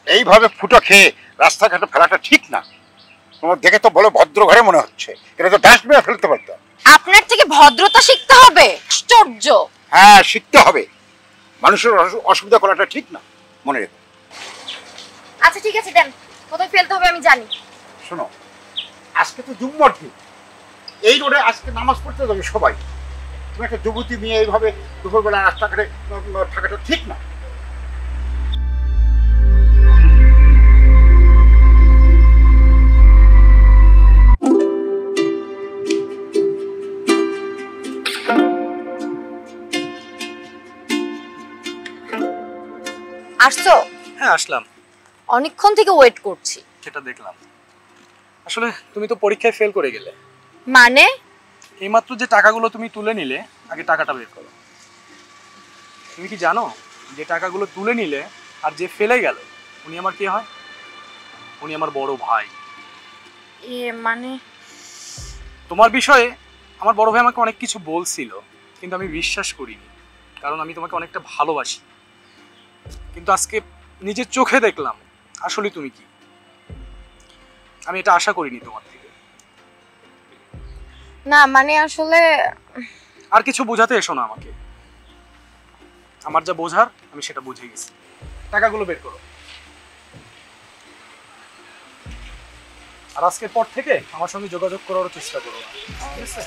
এইভাবে ফুটো খেয়ে রাস্তাঘাটে ফেলাটা ঠিক না। তোমার দেখে তো বলো ভদ্র ঘরে মনে হচ্ছে, এটা তো ডাস্টবিনে ফেলতে পারতো। আপনার থেকে ভদ্রতা শিখতে হবে? আশ্চর্য। হ্যাঁ, শিখতে হবে। মানুষের অসুবিধা করাটা ঠিক না, মনে রেখো। আচ্ছা ঠিক আছে, দেন কোথায় ফেলতে হবে আমি জানি। শোনো, আজকে তো জুম্মার দিন, এই রোডে আজকে নামাজ পড়তে যাবে সবাই। তুমি একটা যুবতী নিয়ে এইভাবে দুপুরবেলা রাস্তাঘাটে থাকাটা ঠিক না। আসছো? হ্যাঁ আসলাম। অনেকক্ষণ থেকে ওয়েট করছি। সেটা দেখলাম। আসলে তুমি তো পরীক্ষায় ফেল করে গেলে। মানে? এইমাত্র যে টাকাগুলো তুমি তুলে নিলে, আগে টাকাটা বের করো। তুমি কি জানো যে টাকাগুলো তুলে নিলে আর যে ফেলে গেল উনি আমার কে হয়? উনি আমার বড় ভাই। মানে তোমার বিষয়ে আমার বড় ভাই আমাকে অনেক কিছু বলছিল, কিন্তু আমি বিশ্বাস করিনি, কারণ আমি তোমাকে অনেকটা ভালোবাসি। কিন্তু আজকে নিজের চোখে দেখলাম আসলে তুমি কি। আমি এটা আশা করিনি তোমার থেকে। না মানে আসলে আর কিছু বোঝাতে এসো না আমাকে। আমার যা বোঝার আমি সেটা বুঝে গেছি। টাকাগুলো বের করো। আর আজকের পর থেকে আমার সঙ্গে যোগাযোগ করার চেষ্টা করো, ঠিক আছে?